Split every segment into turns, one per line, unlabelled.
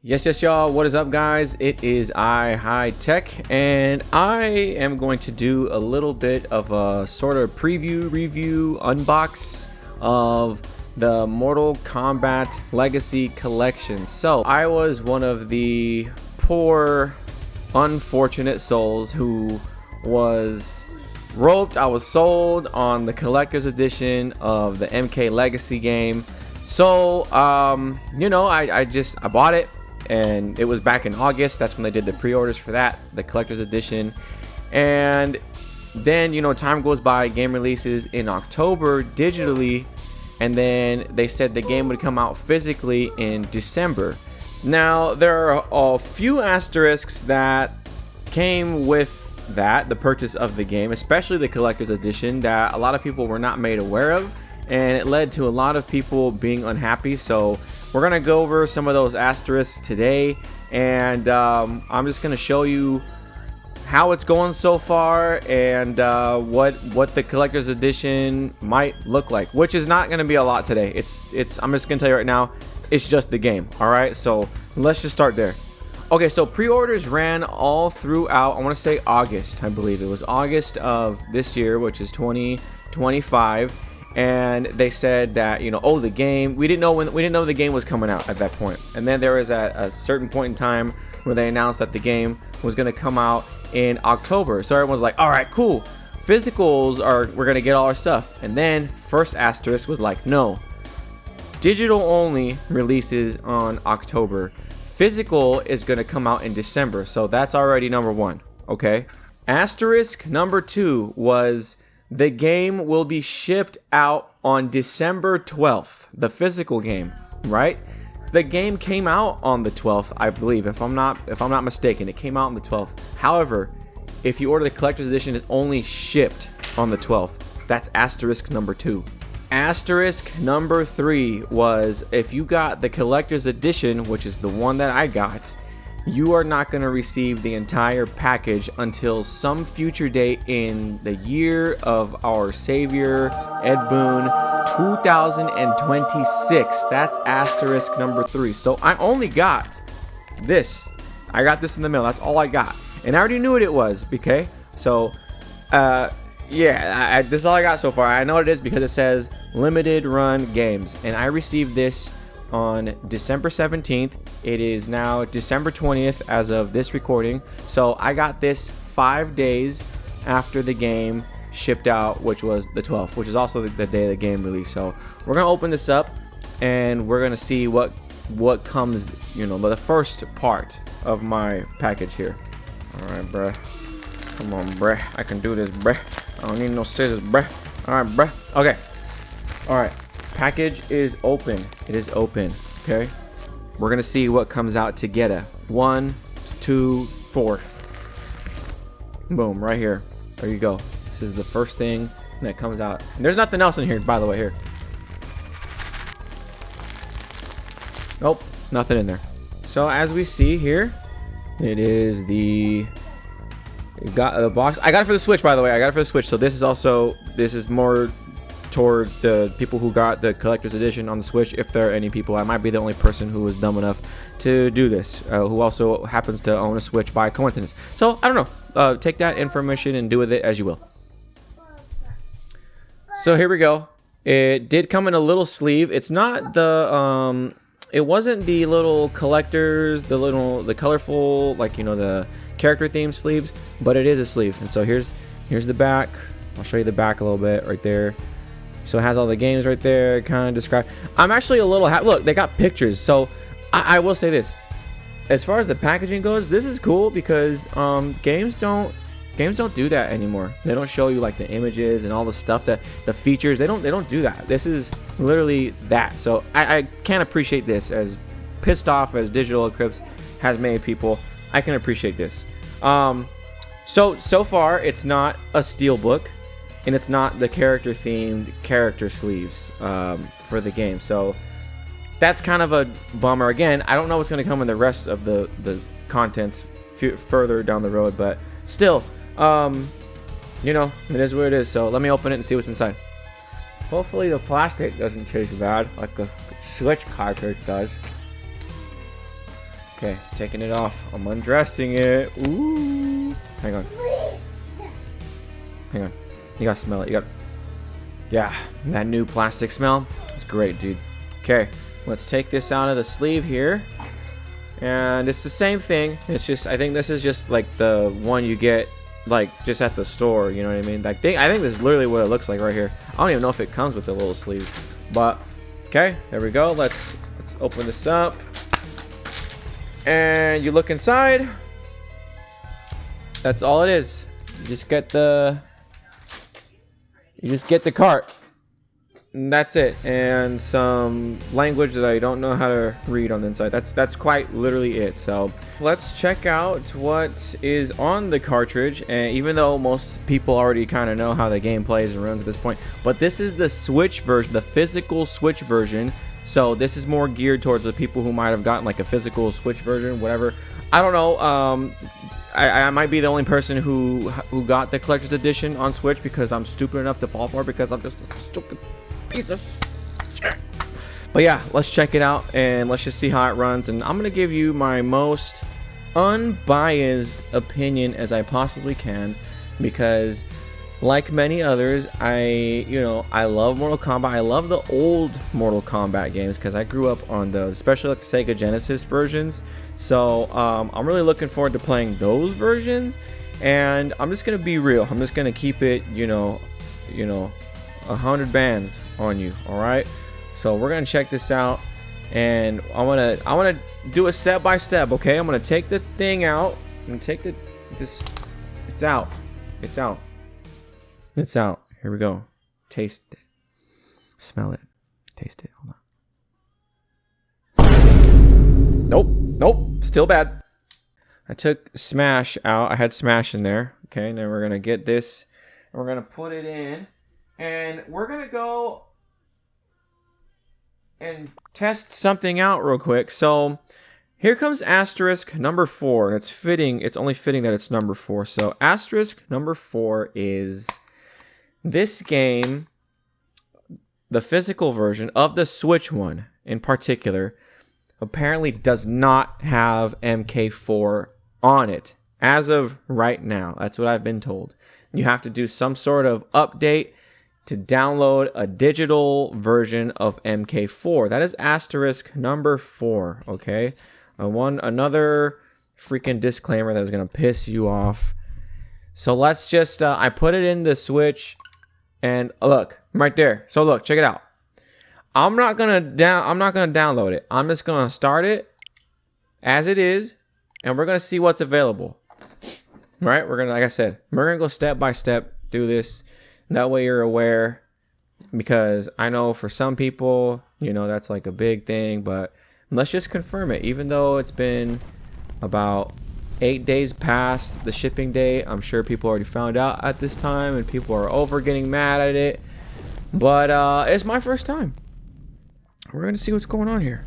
Yes, y'all. What is up, guys? It is High Tech, and I am going to do a little bit of a sort of preview, review, unbox of the Mortal Kombat Legacy Collection. So I was one of the poor, unfortunate souls who was roped. I was sold on the collector's edition of the MK Legacy game. So you know, I bought it. And it was back in August. That's when they did the pre-orders for that, the collector's edition. And then, you know, time goes by, game releases in October digitally, and then they said the game would come out physically in December. Now, there are a few asterisks that came with that, the purchase of the game, especially the collector's edition, that a lot of people were not made aware of, and it led to a lot of people being unhappy. So we're gonna go over some of those asterisks today, and I'm just gonna show you how it's going so far, and what the collector's edition might look like, which is not gonna be a lot today. I'm just gonna tell you right now, it's just the game. All right, so let's just start there. Okay, so pre-orders ran all throughout, I want to say August. I believe it was August of this year, which is 2025. And they said that, you know, oh, the game, we didn't know the game was coming out at that point. And then there was a certain point in time where they announced that the game was going to come out in October. So everyone's like, all right, cool, physicals we're going to get all our stuff. And then first asterisk was like, no, digital only releases on October, physical is going to come out in December. So that's already number one. Okay, asterisk number two was the game will be shipped out on December 12th, the physical game, right? The game came out on the 12th, I believe, if I'm not mistaken. It came out on the 12th. However, if you order the collector's edition, it's only shipped on the 12th. That's asterisk number two. Asterisk number three was if you got the collector's edition, which is the one that I got, you are not going to receive the entire package until some future date in the year of our savior Ed Boon, 2026. That's asterisk number three. So I only got this. I got this in the mail. That's all I got, and I already knew what it was. Okay, so yeah, this is all I got so far. I know what it is because it says limited run games, and I received this on December 17th. It is now December 20th as of this recording. So I got this 5 days after the game shipped out, which was the 12th, which is also the day the game released. So we're gonna open this up and we're gonna see what comes, you know, the first part of my package here. All right, bruh, come on, bruh, I can do this, bruh. I don't need no scissors, bruh. All right, bruh. Okay, all right, package is open. It is open. Okay, we're gonna see what comes out together. 1, 2, 4. Boom, right here. There you go. This is the first thing that comes out. And there's nothing else in here, by the way. Here, nope, nothing in there. So as we see here, it is you got the box. I got it for the Switch, by the way. I got it for the Switch. So this is more towards the people who got the collector's edition on the Switch, if there are any people. I might be the only person who was dumb enough to do this, who also happens to own a Switch by coincidence. So I don't know, take that information and do with it as you will. So here we go. It did come in a little sleeve. It's not the it wasn't the little collectors, the colorful, like, you know, the character theme sleeves, but it is a sleeve. And so here's the back. I'll show you the back a little bit right there. So it has all the games right there, kind of described. I'm actually a little look, they got pictures. So I will say this, as far as the packaging goes, this is cool because games don't do that anymore. They don't show you like the images and all the stuff, that the features. They don't do that. This is literally that. So I can appreciate this. As pissed off as Digital Eclipse has made people, I can appreciate this. So far it's not a steelbook, and it's not the character themed character sleeves for the game. So that's kind of a bummer. Again, I don't know what's going to come in the rest of the contents further down the road, but still, you know, it is what it is. So let me open it and see what's inside. Hopefully the plastic doesn't taste bad like a Switch cartridge does. Okay, taking it off. I'm undressing it. Ooh. Hang on. Hang on. You gotta smell it. You gotta... Yeah, that new plastic smell. It's great, dude. Okay, let's take this out of the sleeve here. And it's the same thing. It's just, I think this is just like the one you get like just at the store, you know what I mean? Like I think this is literally what it looks like right here. I don't even know if it comes with the little sleeve. But okay, there we go. Let's open this up. And you look inside. That's all it is. You just get the cart. And that's it, and some language that I don't know how to read on the inside. That's quite literally it. So let's check out what is on the cartridge. And even though most people already kind of know how the game plays and runs at this point, but this is the Switch version, the physical Switch version. So this is more geared towards the people who might have gotten like a physical Switch version, whatever. I don't know. I might be the only person who got the collector's edition on Switch because I'm stupid enough to fall for it because I'm just a stupid piece of shit. But yeah, let's check it out and let's just see how it runs. And I'm gonna give you my most unbiased opinion as I possibly can, because like many others, I love Mortal Kombat. I love the old Mortal Kombat games because I grew up on those, especially like the Sega Genesis versions. So I'm really looking forward to playing those versions. And I'm just gonna be real. I'm just gonna keep it, 100 bands on you. All right. So we're gonna check this out, and I wanna do it step by step. Okay. I'm gonna take the thing out. I'm gonna take this. It's out. It's out. It's out. Here we go. Taste it. Smell it. Taste it. Hold on. Nope. Nope. Still bad. I took Smash out. I had Smash in there. Okay. Now we're going to get this and we're going to put it in. And we're going to go and test something out real quick. So here comes asterisk number 4. It's fitting. It's only fitting that it's number 4. So asterisk number 4 is... this game, the physical version of the Switch one in particular, apparently does not have MK4 on it as of right now. That's what I've been told. You have to do some sort of update to download a digital version of MK4. That is asterisk number 4, okay? Another freaking disclaimer that is going to piss you off. So let's just, I put it in the Switch. And look, right there. So look, check it out. I'm not gonna download it. I'm just gonna start it as it is, and we're gonna see what's available. Right? We're gonna, like I said, we're gonna go step by step, do this. That way you're aware, because I know for some people, that's like a big thing, but let's just confirm it. Even though it's been about 8 days past the shipping date, I'm sure people already found out at this time, and people are over getting mad at it. But it's my first time. We're gonna see what's going on here.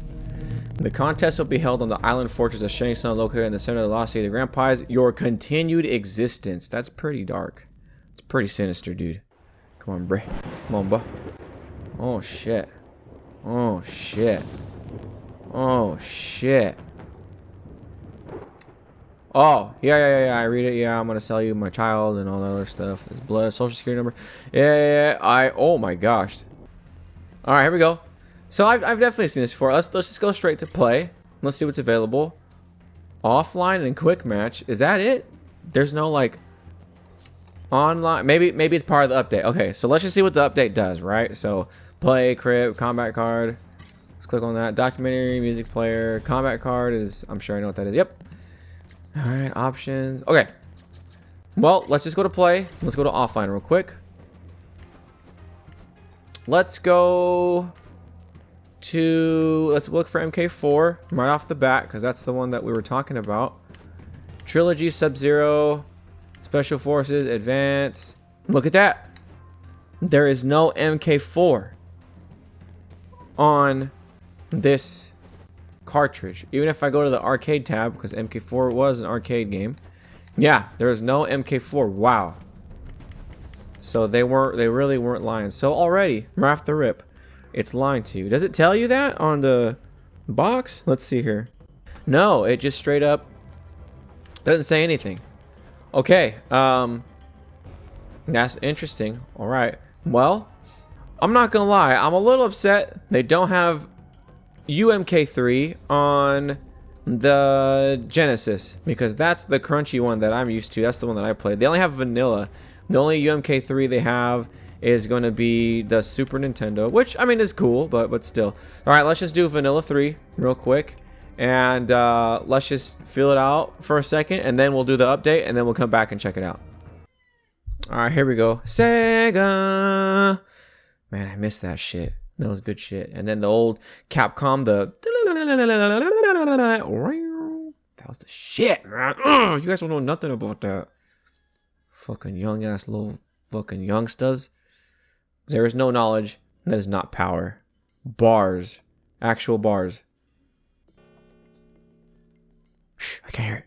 The contest will be held on the island fortress of Shang Tsung, located in the center of the lost city of the Grand Pies. Your continued existence. That's pretty dark. It's pretty sinister, dude. Come on, bruh. Come on, buh. Oh shit. Oh shit. Oh shit. Oh, yeah, I read it. Yeah, I'm gonna sell you my child and all that other stuff. His blood, social security number. Yeah. Oh my gosh. All right, here we go. So I've definitely seen this before. Let's just go straight to play. Let's see what's available. Offline and quick match. Is that it? There's no like online. Maybe it's part of the update. Okay, so let's just see what the update does, right? So play, crib, combat card. Let's click on that. Documentary, music player, combat card is. I'm sure I know what that is. Yep. All right, options. Okay. Well, let's just go to play. Let's go to offline real quick. Let's go to, let's look for MK4 right off the bat, because that's the one that we were talking about. Trilogy, Sub-Zero, Special Forces, Advance. Look at that. There is no MK4 on this cartridge. Even if I go to the arcade tab, because MK4 was an arcade game. Yeah, there's no MK4. Wow. So they really weren't lying. So already, right off the rip, it's lying to you. Does it tell you that on the box? Let's see here. No, it just straight up doesn't say anything. Okay, that's interesting. All right. Well, I'm not gonna lie. I'm a little upset they don't have UMK3 on the Genesis, because that's the crunchy one that I'm used to. That's the one that I played. They only have vanilla. The only UMK3 they have is going to be the Super Nintendo, which I mean is cool, but still. All right, let's just do vanilla 3 real quick, and let's just feel it out for a second, and then we'll do the update, and then we'll come back and check it out. All right, here we go. Sega. Man, I missed that shit. That was good shit. And then the old Capcom, that was the shit, man. You guys don't know nothing about that. Fucking young ass little fucking youngsters. There is no knowledge. That is not power. Bars. Actual bars. Shh, I can't hear it.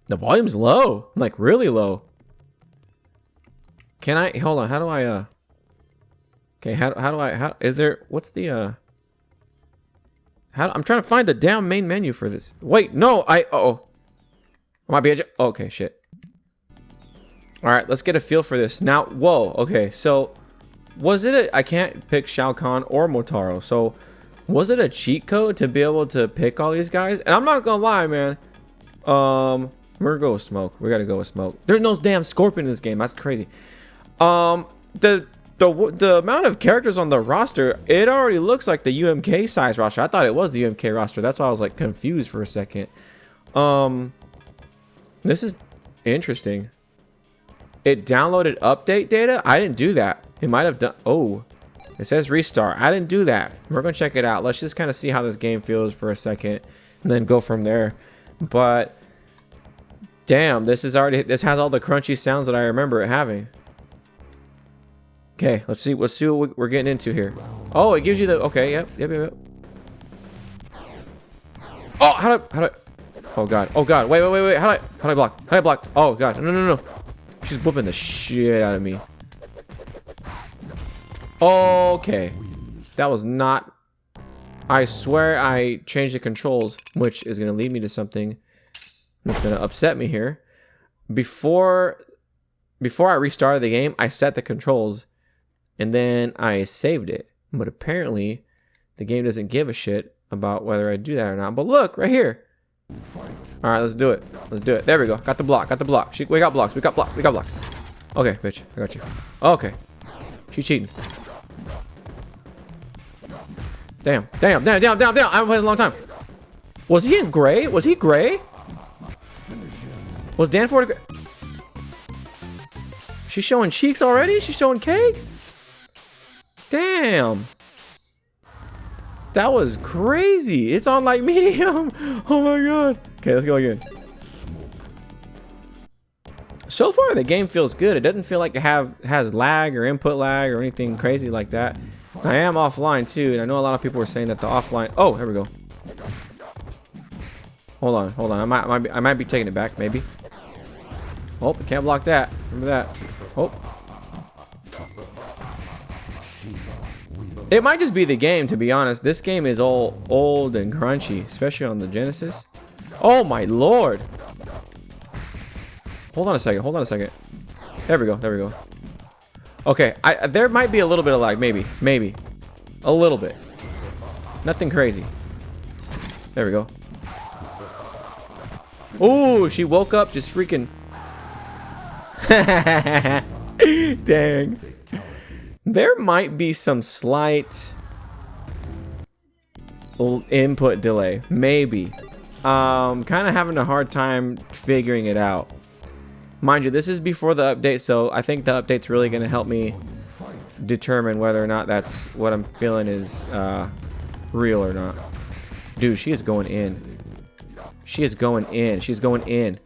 The volume's low. Like really low. Can I hold on? How do I okay, how do I is there what's the I'm trying to find the damn main menu for this. Wait, no, might be okay, shit. All right, let's get a feel for this. Now, whoa, okay. So, was it I can't pick Shao Kahn or Motaro. So, was it a cheat code to be able to pick all these guys? And I'm not going to lie, man. We're going to go with Smoke. We got to go with Smoke. There's no damn Scorpion in this game. That's crazy. The amount of characters on the roster, it already looks like the UMK size roster. I thought it was the UMK roster. That's why I was like confused for a second. This is interesting. It downloaded update data. I didn't do that. It might have done. Oh, it says restart. I didn't do that. We're gonna check it out. Let's just kind of see how this game feels for a second, and then go from there. But damn, this has all the crunchy sounds that I remember it having. Okay, let's see what we're getting into here. Oh, it gives you the yep. Oh, how do I oh god, wait, how do I block? Oh god, no. She's whooping the shit out of me. Okay, that was not. I swear I changed the controls, which is gonna lead me to something that's gonna upset me here. Before I restarted the game, I set the controls, and then I saved it. But apparently, the game doesn't give a shit about whether I do that or not. But look, right here. All right, let's do it. There we go. Got the block. We got blocks. Okay, bitch, I got you. Okay, she's cheating. Damn. I haven't played in a long time. Was he in gray? Was he gray? Was Danford gray? She's showing cheeks already? She's showing cake? Damn. That was crazy. It's on like medium. Oh my god. Okay, let's go again. So far, the game feels good. It doesn't feel like it has lag or input lag or anything crazy like that. I am offline too, and I know a lot of people were saying that the offline. Oh, here we go. Hold on. I might be taking it back, maybe. Oh, can't block that. Remember that. Oh. It might just be the game, to be honest. This game is all old and crunchy, especially on the Genesis. Oh my lord. Hold on a second. There we go. Okay, there might be a little bit of lag, maybe. A little bit. Nothing crazy. There we go. Ooh, she woke up just freaking. Dang. There might be some slight input delay. Maybe. Kind of having a hard time figuring it out. Mind you, this is before the update, so I think the update's really going to help me determine whether or not that's what I'm feeling is real or not. Dude, she is going in. She's going in.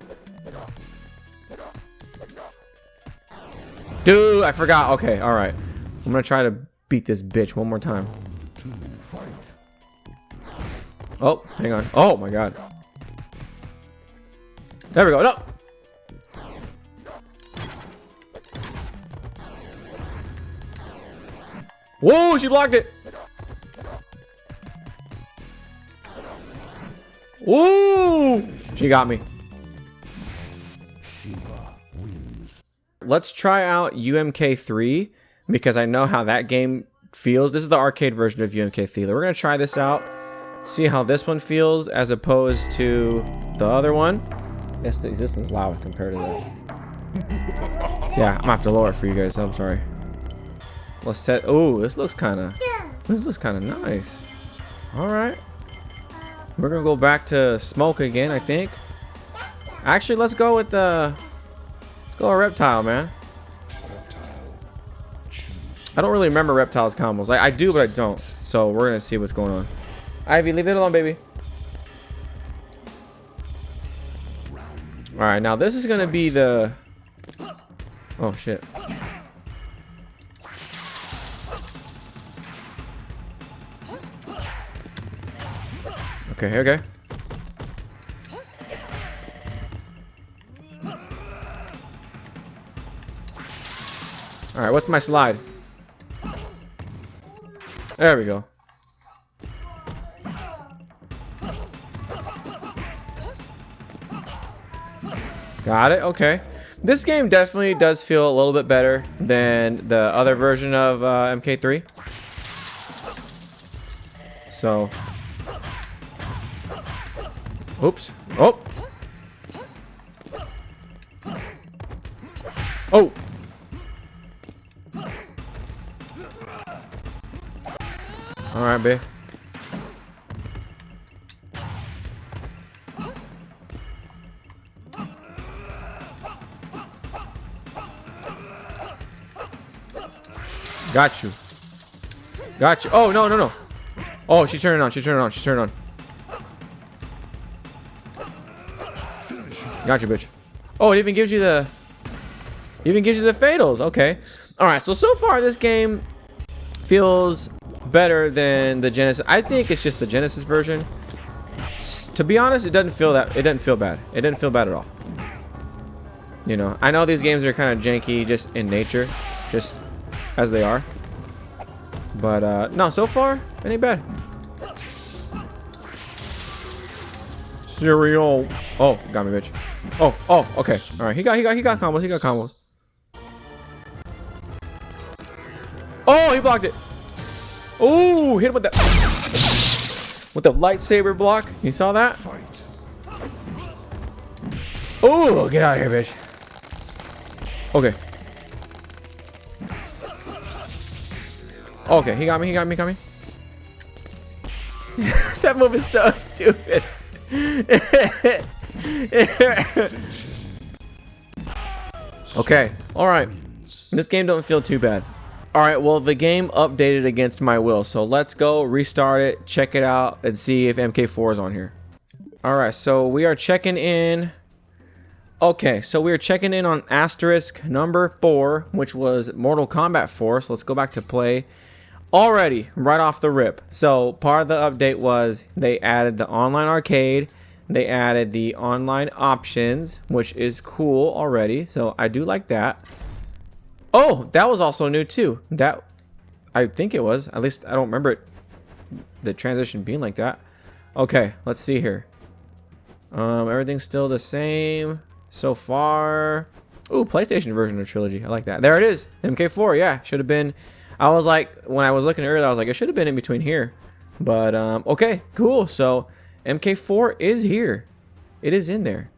Dude, I forgot. Okay, all right. I'm gonna try to beat this bitch one more time. Oh, hang on. Oh my god. There we go. No. Whoa, she blocked it. Ooh, she got me. Let's try out UMK3 because I know how that game feels. This is the arcade version of UMK3. We're gonna try this out, see how this one feels as opposed to the other one. Yes, this one's loud compared to that. Yeah, I'm gonna have to lower it for you guys. I'm sorry. Let's set. Oh, this looks kind of nice. All right, we're gonna go back to smoke again. I think. Actually, let's go with the. Let's go a reptile, man. I don't really remember reptiles combos. I do, but I don't. So we're gonna see what's going on. Ivy, leave it alone, baby. All right, now this is gonna be the. Oh shit. Okay, okay. All right, what's my slide? There we go. Got it. Okay. This game definitely does feel a little bit better than the other version of MK3. So. Oops. Oh. Oh. All right, babe. Got you. Got you. Oh, no, no, no. Oh, she's turning on. She's turning on. She's turning on. Got you, bitch. Oh, it even gives you the... fatals. Okay. All right. So far, this game feels better than the Genesis. I think it's just the Genesis version. To be honest, it doesn't feel bad. It didn't feel bad at all. You know, I know these games are kind of janky just in nature, just as they are. But no, so far, it ain't bad. Cereal. Oh, got me, bitch. Oh, okay. All right, he got combos. He got combos. Oh, he blocked it. Oh, hit him with that. With the lightsaber block. You saw that? Oh, get out of here, bitch. Okay. Okay, he got me. That move is so stupid. Okay, alright. This game don't feel too bad. Alright, well, the game updated against my will, so let's go restart it, check it out, and see if MK4 is on here. Alright, so we are checking in. Okay, so we are checking in on asterisk number 4, which was Mortal Kombat 4, so let's go back to play. Already, right off the rip. So part of the update was they added the online arcade, they added the online options, which is cool already. So I do like that. Oh, that was also new too. That, I think it was. At least I don't remember it, the transition being like that. Okay, let's see here. Everything's still the same so far. Ooh, PlayStation version of Trilogy. I like that. There it is. MK4. Yeah, should have been. I was like, when I was looking earlier, I was like, it should have been in between here. But, okay, cool. So, MK4 is here. It is in there.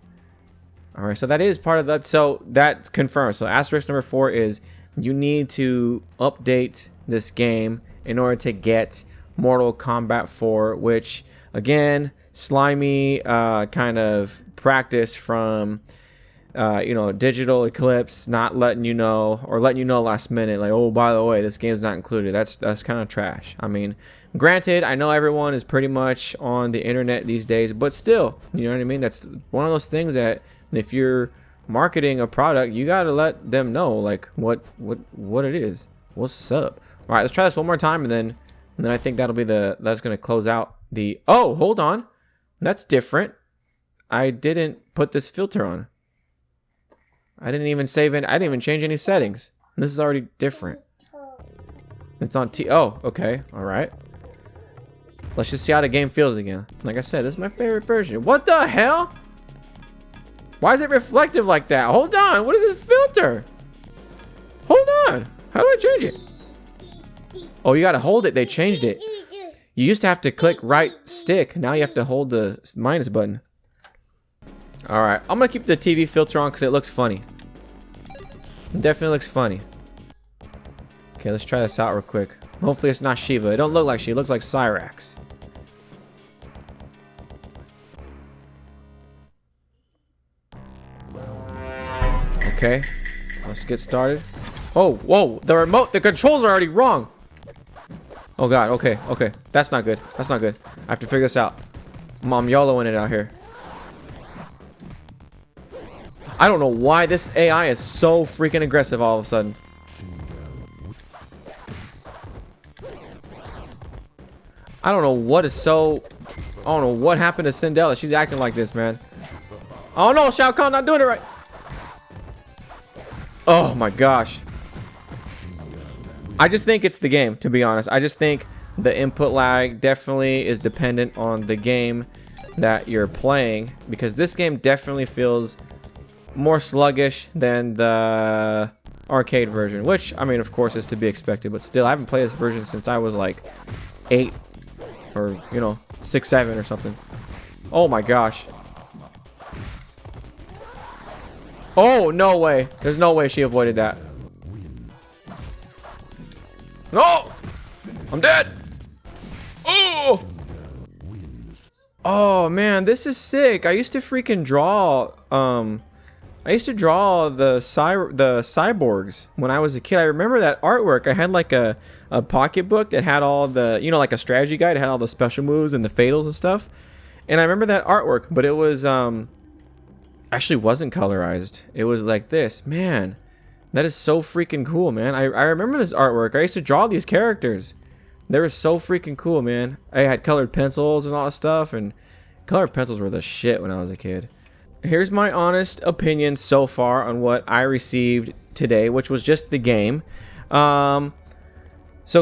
All right, so that is part of the... So, that confirms. So, asterisk number 4 is you need to update this game in order to get Mortal Kombat 4, which, again, slimy kind of practice from... you know, Digital Eclipse not letting you know, or letting you know last minute, like, oh, by the way, this game's not included. That's kind of trash. I mean, granted, I know everyone is pretty much on the internet these days, but still, you know what I mean? That's one of those things that if you're marketing a product, you gotta let them know like what it is. What's up? All right, let's try this one more time, and then I think that's gonna close out the. Oh, hold on, that's different. I didn't put this filter on. I didn't even save it. I didn't even change any settings. This is already different. It's on T. Oh, okay, all right. Let's just see how the game feels again. Like I said, this is my favorite version. What the hell? Why is it reflective like that? Hold on. What is this filter? Hold on. How do I change it? Oh, you got to hold it. They changed it. You used to have to click right stick. Now you have to hold the minus button. All right. I'm going to keep the TV filter on because it looks funny. It definitely looks funny. Okay, let's try this out real quick. Hopefully it's not Shiva. It don't look like Shiva. It looks like Cyrax. Okay, let's get started. Oh, whoa, the remote, the controls are already wrong. Oh God, okay, that's not good. That's not good. I have to figure this out. I'm YOLOing it out here. I don't know why this AI is so freaking aggressive all of a sudden. I don't know what is so. I don't know what happened to Cinderella. She's acting like this, man. Oh no, Shao Kahn not doing it right. Oh my gosh. I just think it's the game, to be honest. I just think the input lag definitely is dependent on the game that you're playing, because this game definitely feels more sluggish than the arcade version, which, I mean, of course, is to be expected, but still, I haven't played this version since I was like 8 or, you know, 6, 7 or something. Oh my gosh. Oh, no way. There's no way she avoided that. No! I'm dead! Oh! Oh, man, this is sick. I used to freaking draw, I used to draw the cyborgs when I was a kid. I remember that artwork. I had like a pocketbook that had all the, you know, like a strategy guide. It had all the special moves and the fatals and stuff. And I remember that artwork, but it was, actually wasn't colorized. It was like this. Man, that is so freaking cool, man. I remember this artwork. I used to draw these characters. They were so freaking cool, man. I had colored pencils and all that stuff, and colored pencils were the shit when I was a kid. Here's my honest opinion so far on what I received today, which was just the game. So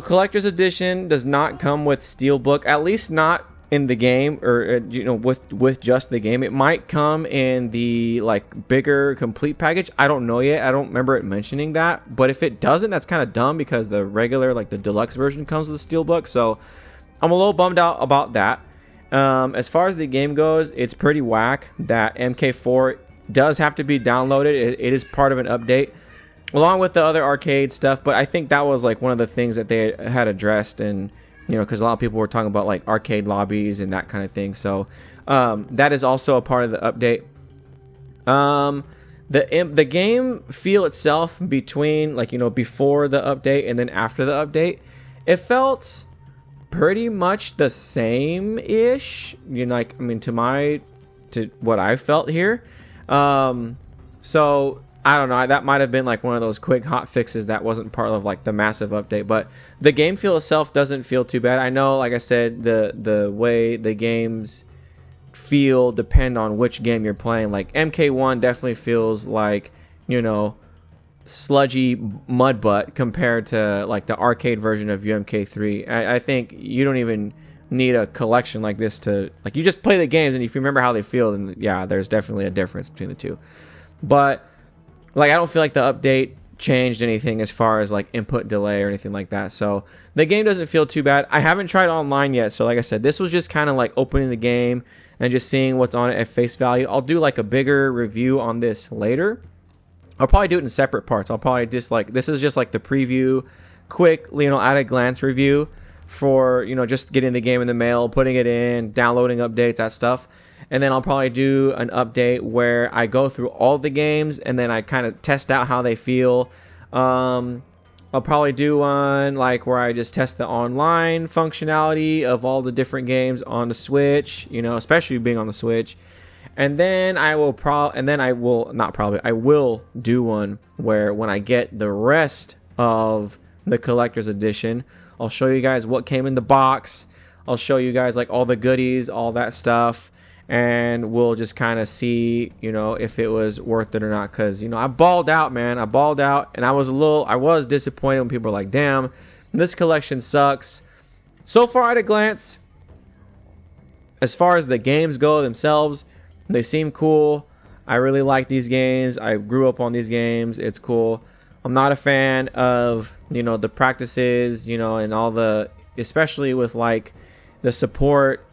Collector's Edition does not come with Steelbook, at least not in the game, or you know, with just the game. It might come in the like bigger complete package. I don't know yet. I don't remember it mentioning that, but if it doesn't, that's kind of dumb, because the regular, like the deluxe version, comes with a Steelbook. So I'm a little bummed out about that. As far as the game goes, it's pretty whack that MK4 does have to be downloaded. It is part of an update along with the other arcade stuff, but I think that was like one of the things that they had addressed, and you know, because a lot of people were talking about like arcade lobbies and that kind of thing. So that is also a part of the update. The game feel itself between, like, you know, before the update and then after the update, it felt pretty much the same-ish. You know, like, I mean, to what I felt here. So I don't know, that might have been like one of those quick hot fixes that wasn't part of like the massive update, but the game feel itself doesn't feel too bad. I know, like I said, the way the games feel depend on which game you're playing. Like MK1 definitely feels like, you know, sludgy mud butt compared to like the arcade version of UMK3. I think you don't even need a collection like this to, like, you just play the games, and if you remember how they feel, then yeah, there's definitely a difference between the two. But like, I don't feel like the update changed anything as far as like input delay or anything like that. So the game doesn't feel too bad. I haven't tried online yet. So like I said, this was just kind of like opening the game and just seeing what's on it at face value. I'll do like a bigger review on this later. I'll probably do it in separate parts. I'll probably just like, this is just like the preview, quick, you know, at a glance review for, you know, just getting the game in the mail, putting it in, downloading updates, that stuff. And then I'll probably do an update where I go through all the games and then I kind of test out how they feel. I'll probably do one like where I just test the online functionality of all the different games on the Switch, you know, especially being on the Switch. And then I will I will do one where when I get the rest of the collector's edition, I'll show you guys what came in the box. I'll show you guys like all the goodies, all that stuff, and we'll just kind of see, you know, if it was worth it or not. Because, you know, I balled out, man. I balled out, and I was disappointed when people were like, damn, this collection sucks. So far at a glance, as far as the games go themselves, they seem cool. I really like these games. I grew up on these games. It's cool. I'm not a fan of, you know, the practices, you know, and all the, especially with like the support,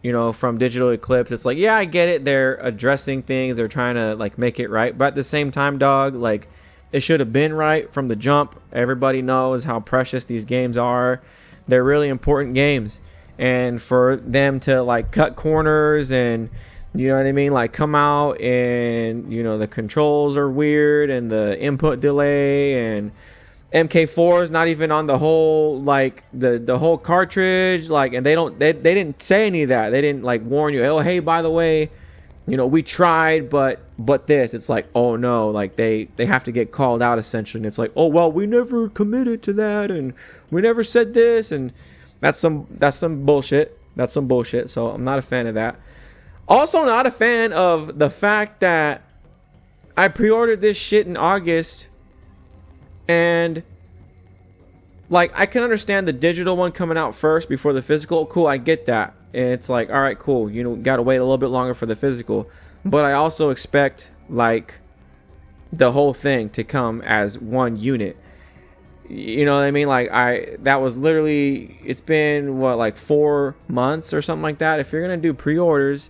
you know, from Digital Eclipse. It's like, yeah, I get it. They're addressing things. They're trying to like make it right. But at the same time, dog, like it should have been right from the jump. Everybody knows how precious these games are. They're really important games. And for them to like cut corners and, you know what I mean, like come out and, you know, the controls are weird and the input delay, and MK4 is not even on the whole, like the whole cartridge, like, and they didn't say any of that. They didn't like warn you, oh hey, by the way, you know, we tried, but this. It's like, oh no, like they have to get called out essentially. And it's like, oh well, we never committed to that, and we never said this, and that's some bullshit. That's some bullshit. So I'm not a fan of that. Also not a fan of the fact that I pre-ordered this shit in August, and like I can understand the digital one coming out first before the physical. Cool, I get that. And it's like, all right, cool. You know, got to wait a little bit longer for the physical. But I also expect like the whole thing to come as one unit. You know what I mean? Like that was literally, it's been what, like 4 months or something like that. If you're going to do pre-orders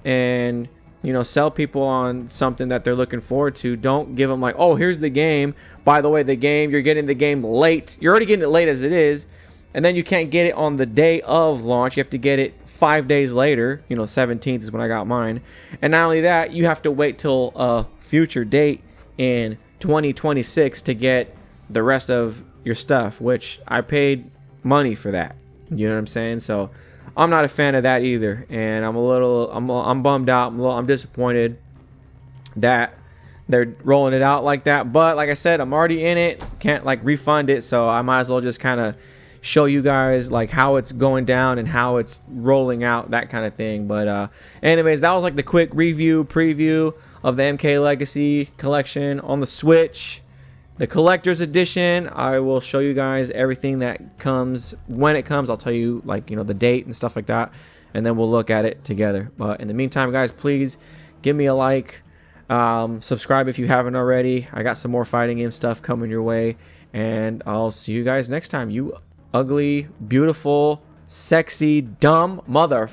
and, you know, sell people on something that they're looking forward to, don't give them like, oh, here's the game. By the way, the game, you're getting the game late. You're already getting it late as it is. And then you can't get it on the day of launch. You have to get it 5 days later. You know, 17th is when I got mine. And not only that, you have to wait till a future date in 2026 to get the rest of your stuff, which I paid money for that. You know what I'm saying? So I'm not a fan of that either, and I'm bummed out. I'm disappointed that they're rolling it out like that. But like I said, I'm already in it. Can't like refund it, so I might as well just kind of show you guys like how it's going down and how it's rolling out, that kind of thing. But anyways, that was like the quick preview of the MK Legacy collection on the Switch. The collector's edition, I will show you guys everything that comes when it comes. I'll tell you, like, you know, the date and stuff like that, and then we'll look at it together. But in the meantime, guys, please give me a like, subscribe if you haven't already. I got some more fighting game stuff coming your way, and I'll see you guys next time. You ugly, beautiful, sexy, dumb mother.